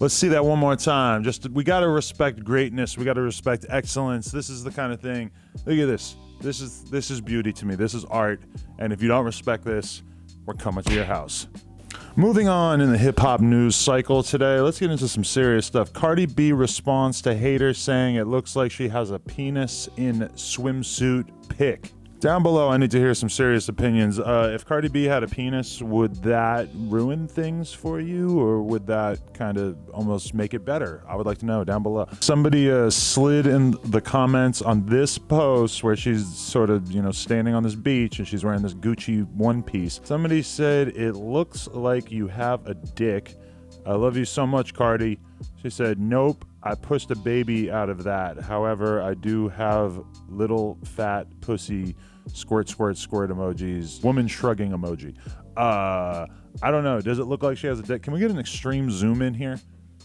Let's see that one more time. We got to respect greatness. We got to respect excellence. This is the kind of thing. Look at this. This is beauty to me. This is art. And if you don't respect this, we're coming to your house. Moving on in the hip-hop news cycle today, let's get into some serious stuff. Cardi B responds to haters saying it looks like she has a penis in swimsuit pic. Down below, I need to hear some serious opinions. If Cardi B had a penis, would that ruin things for you, or would that kind of almost make it better? I would like to know down below. Somebody slid in the comments on this post where she's sort of, standing on this beach and she's wearing this Gucci one piece. Somebody said, "It looks like you have a dick. I love you so much, Cardi." She said, "Nope, I pushed a baby out of that. However, I do have little fat pussy squirt, squirt, squirt emojis. Woman shrugging emoji." I don't know. Does it look like she has a dick? Can we get an extreme zoom in here?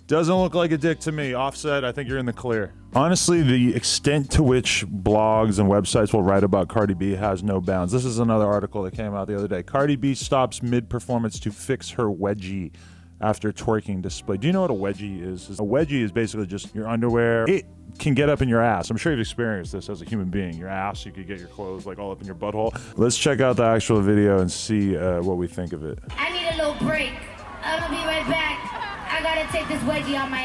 Doesn't look like a dick to me. Offset, I think you're in the clear. Honestly, the extent to which blogs and websites will write about Cardi B has no bounds. This is another article that came out the other day. Cardi B stops mid-performance to fix her wedgie after twerking display. Do you know what a wedgie is? A wedgie is basically just your underwear. It can get up in your ass. I'm sure you've experienced this as a human being. Your ass, you could get your clothes like all up in your butthole. Let's check out the actual video and see what we think of it. I need a little break. I'm gonna be right back. I gotta take this wedgie on my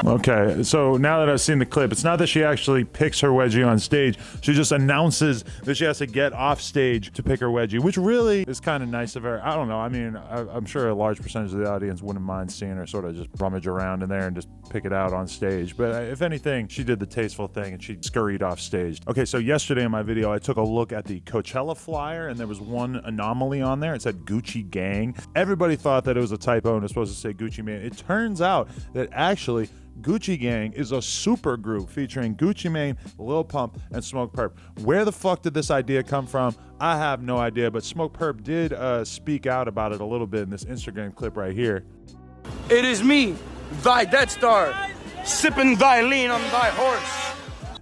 Okay, so now that I've seen the clip, it's not that she actually picks her wedgie on stage. She just announces that she has to get off stage to pick her wedgie, which really is kind of nice of her. I don't know. I mean, I'm sure a large percentage of the audience wouldn't mind seeing her sort of just rummage around in there and just pick it out on stage. But if anything, she did the tasteful thing and she scurried off stage. Okay, so yesterday in my video, I took a look at the Coachella flyer and there was one anomaly on there. It said Gucci Gang. Everybody thought that it was a typo and it was supposed to say Gucci Mane. It turns out that actually Gucci Gang is a super group featuring Gucci Mane, Lil Pump, and Smoke Perp. Where the fuck did this idea come from? I have no idea, but Smoke Perp did speak out about it a little bit in this Instagram clip right here. "It is me, thy Death Star, sipping thy lean on thy horse."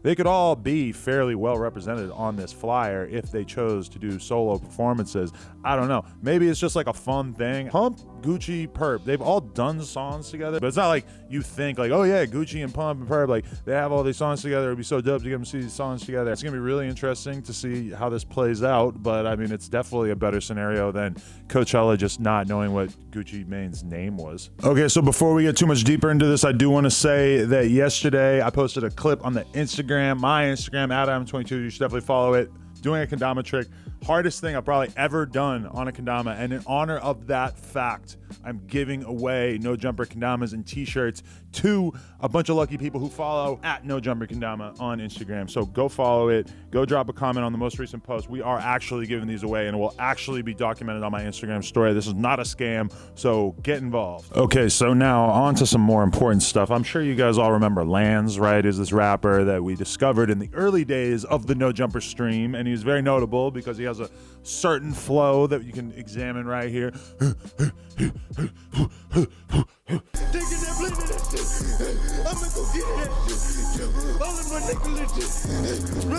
They could all be fairly well represented on this flyer if they chose to do solo performances. I don't know. Maybe it's just like a fun thing. Pump, Gucci, Perp, they've all done songs together, but it's not like you think like, oh yeah, Gucci and Pump and Perp, like they have all these songs together. It'd be so dope to get them to see these songs together. It's gonna be really interesting to see how this plays out, but I mean, it's definitely a better scenario than Coachella just not knowing what Gucci Mane's name was. Okay, so before we get too much deeper into this, I do want to say that yesterday I posted a clip on the Instagram, my Instagram, @Adam22. You should definitely follow it. Doing a kendama trick. Hardest thing I've probably ever done on a kendama, and in honor of that fact, I'm giving away No Jumper Kendamas and t-shirts to a bunch of lucky people who follow @NoJumperKendama on Instagram. So go follow it, go drop a comment on the most recent post. We are actually giving these away and it will actually be documented on my Instagram story. This is not a scam, so get involved. Okay, so now on to some more important stuff. I'm sure you guys all remember Landz, right? Is this rapper that we discovered in the early days of the No Jumper stream, and he's very notable because he has a certain flow that you can examine right here.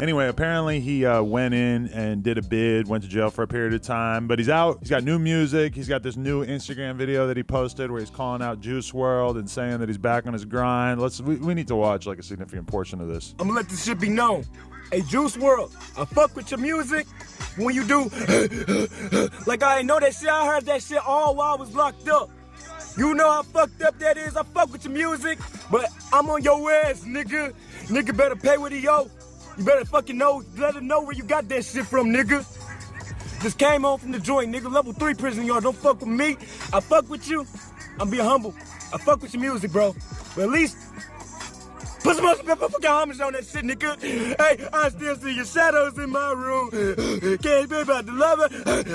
Anyway, apparently he went in and did a bid, went to jail for a period of time, but he's out. He's got new music. He's got this new Instagram video that he posted where he's calling out Juice Wrld and saying that he's back on his grind. We need to watch like a significant portion of this. "I'm gonna let this shit be known. Hey, Juice Wrld, I fuck with your music. When you do, like I ain't know that shit. I heard that shit all while I was locked up. You know how fucked up that is. I fuck with your music, but I'm on your ass, nigga. Nigga better pay what he owe. You better fucking know, let him know where you got that shit from, nigga. Just came home from the joint, nigga. Level 3 prison yard. Don't fuck with me. I fuck with you. I'm being humble. I fuck with your music, bro. But at least put some fucking homage on that shit, nigga. Hey, I still see your shadows in my room. Can't be about the lover.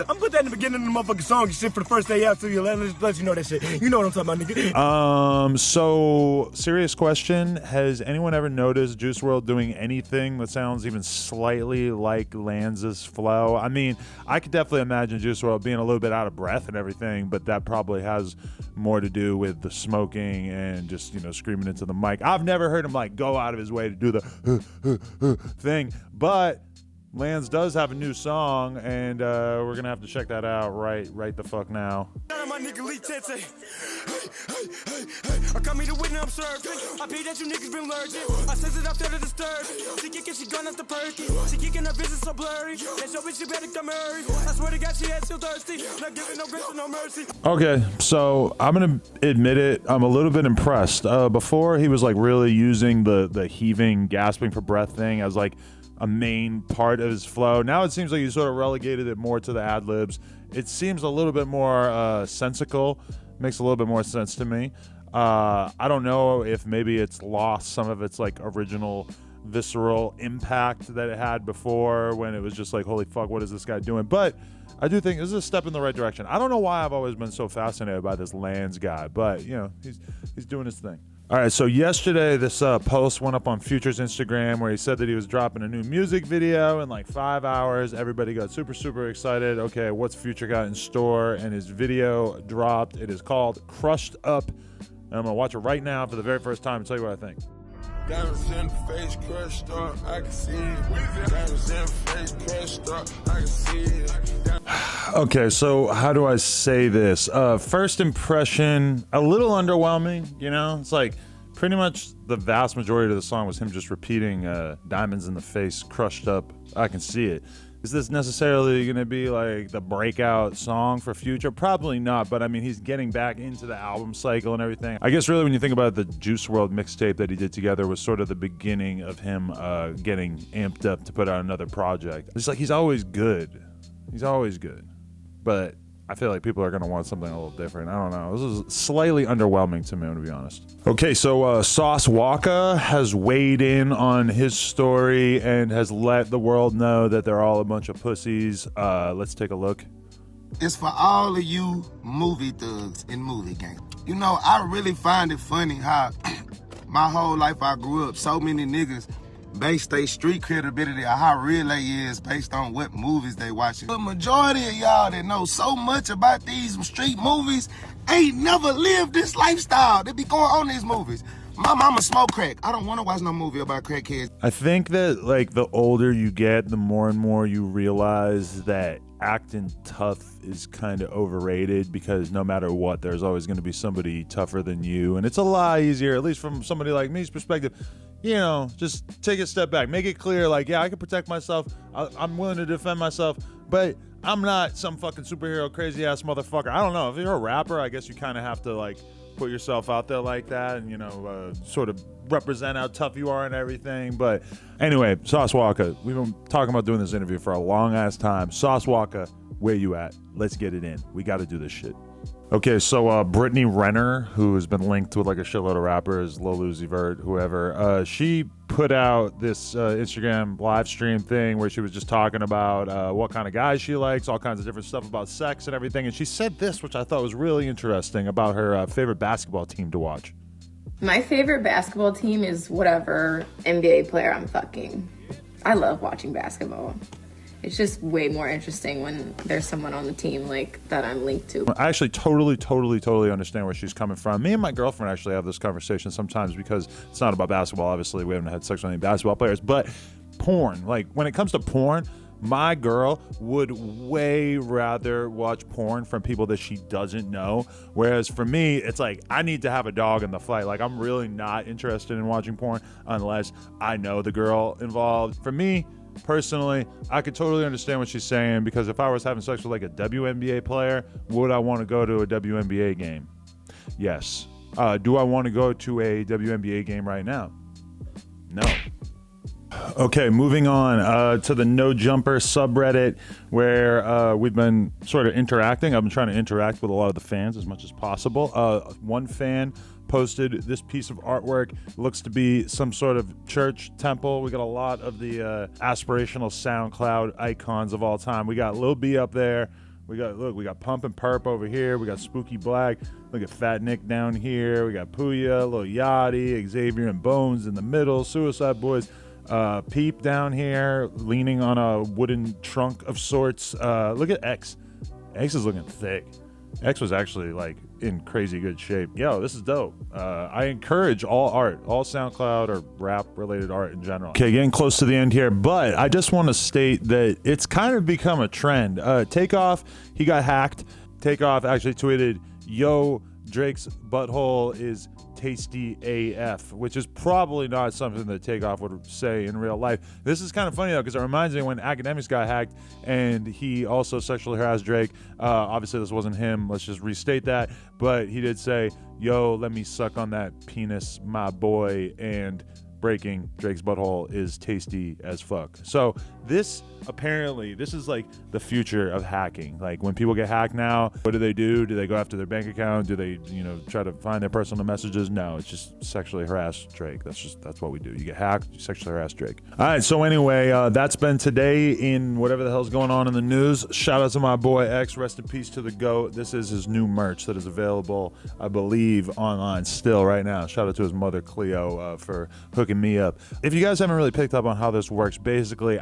I'm put that in the beginning of the motherfucking song and shit for the first day out, so you let you know that shit. You know what I'm talking about, nigga. So serious question. Has anyone ever noticed Juice Wrld doing anything that sounds even slightly like Lanz's flow? I mean, I could definitely imagine Juice Wrld being a little bit out of breath and everything, but that probably has more to do with the smoking and just, screaming into the mic. I've never heard him like go out of his way to do the thing, but Landz does have a new song, and we're gonna have to check that out right the fuck now. My nigga Lee Tete. I come here to win and I'm served. I pay that you niggas been lurking. I sense it after the disturb. She kicking, she gone off the perky. She kicking her business so blurry. That show bitch, she better come hurry. I swear to God, she had still thirsty. Not giving no grace or no mercy. Okay, so I'm gonna admit it. I'm a little bit impressed. Before he was like really using the heaving, gasping for breath thing as like a main part of his flow. Now it seems like he sort of relegated it more to the ad libs. It seems a little bit more sensical. Makes a little bit more sense to me. I don't know if maybe it's lost some of its like original visceral impact that it had before when it was just like, holy fuck, what is this guy doing? But I do think this is a step in the right direction. I don't know why I've always been so fascinated by this Landz guy, but you know, he's doing his thing. All right, so yesterday this post went up on Future's Instagram where he said that he was dropping a new music video in like 5 hours. Everybody got super excited. Okay, what's Future got in store? And his video dropped. It is called Crushed Up. And I'm gonna watch it right now for the very first time and tell you what I think. Diamonds in the face crushed up, I can see it. Diamonds in the face crushed up, I can see it. Okay, so how do I say this? First impression, a little underwhelming, you know? It's like pretty much the vast majority of the song was him just repeating diamonds in the face, crushed up, I can see it. Is this necessarily going to be like the breakout song for Future? Probably not, but I mean, he's getting back into the album cycle and everything. I guess really when you think about it, the Juice Wrld mixtape that he did together was sort of the beginning of him getting amped up to put out another project. It's like he's always good. He's always good. But I feel like people are going to want something a little different. I don't know. This is slightly underwhelming to me, to be honest. Okay, so Sauce Walka has weighed in on his story and has let the world know that they're all a bunch of pussies. Let's take a look. It's for all of you movie thugs and movie gangs. You know, I really find it funny how my whole life I grew up, so many niggas base their street credibility of how real they is based on what movies they watching. The majority of y'all that know so much about these street movies ain't never lived this lifestyle. They be going on these movies. My mama smoke crack. I don't want to watch no movie about crackheads. I think that like the older you get, the more and more you realize that acting tough is kind of overrated because no matter what, there's always going to be somebody tougher than you. And it's a lot easier, at least from somebody like me's perspective, you know, just take a step back, make it clear, like, yeah, I can protect myself. I'm willing to defend myself, but I'm not some fucking superhero crazy ass motherfucker. I don't know. If you're a rapper, I guess you kind of have to like put yourself out there like that and, you know, sort of represent how tough you are and everything. But anyway, Sauce Walka, we've been talking about doing this interview for a long ass time. Sauce Walka, where you at? Let's get it in. We got to do this shit. Okay, so Brittany Renner, who has been linked with like a shitload of rappers, Lil Uzi Vert, whoever, she put out this Instagram live stream thing where she was just talking about what kind of guys she likes, all kinds of different stuff about sex and everything. And she said this, which I thought was really interesting, about her favorite basketball team to watch. My favorite basketball team is whatever NBA player I'm fucking. I love watching basketball. It's just way more interesting when there's someone on the team like that I'm linked to. I actually totally understand where she's coming from. Me and my girlfriend actually have this conversation sometimes because it's not about basketball. Obviously, we haven't had sex with any basketball players, but porn. Like when it comes to porn, my girl would way rather watch porn from people that she doesn't know. Whereas for me, it's like I need to have a dog in the fight. Like I'm really not interested in watching porn unless I know the girl involved. For me, personally, I could totally understand what she's saying because if I was having sex with like a WNBA player, would I want to go to a WNBA game? Yes. Do I want to go to a WNBA game right now? No. Okay, moving on to the No Jumper subreddit where we've been sort of interacting. I've been trying to interact with a lot of the fans as much as possible. One fan posted this piece of artwork. It looks to be some sort of church temple. We got a lot of the aspirational SoundCloud icons of all time. We got Lil B up there. We got Pump and Perp over here. We got Spooky Black. Look at Fat Nick down here. We got Puya, Lil Yachty, Xavier and Bones in the middle, Suicide Boys. Peep down here, leaning on a wooden trunk of sorts. Look at X. X is looking thick. X was actually like in crazy good shape. Yo, this is dope. I encourage all art, all SoundCloud or rap related art in general. Okay, getting close to the end here, but I just want to state that it's kind of become a trend. Takeoff, he got hacked. Takeoff actually tweeted, "Yo, Drake's butthole is tasty AF," which is probably not something that Takeoff would say in real life. This is kind of funny though, because it reminds me when Academics got hacked and he also sexually harassed Drake. Obviously this wasn't him, let's just restate that, but he did say, "Yo, let me suck on that penis, my boy," and breaking, Drake's butthole is tasty as fuck. So this is like the future of hacking. Like when people get hacked now, what do? Do they go after their bank account? Do they, try to find their personal messages? No, it's just sexually harass Drake. That's what we do. You get hacked, you sexually harass Drake. All right, so anyway, that's been today in whatever the hell's going on in the news. Shout out to my boy X, rest in peace to the GOAT. This is his new merch that is available, I believe, online still right now. Shout out to his mother Cleo for hooking me up. If you guys haven't really picked up on how this works, basically,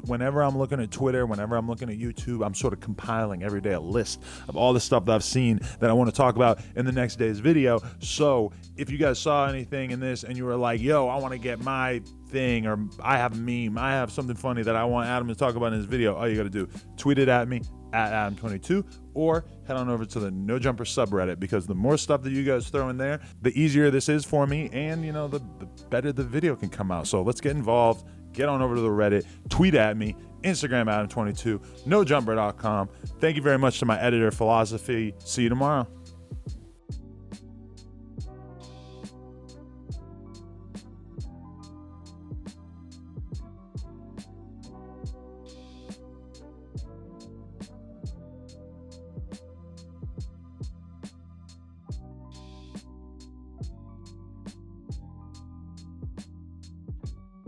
whenever I'm looking at Twitter, whenever I'm looking at YouTube, I'm sort of compiling every day a list of all the stuff that I've seen that I want to talk about in the next day's video. So if you guys saw anything in this and you were like, yo, I want to get my thing, or I have a meme, I have something funny that I want Adam to talk about in his video, all you got to do, tweet it at me at Adam22, or head on over to the No Jumper subreddit, because the more stuff that you guys throw in there, the easier this is for me, and the better the video can come out. So let's get involved. Get on over to the Reddit, tweet at me, Instagram Adam22, nojumper.com. Thank you very much to my editor, Philosophy. See you tomorrow.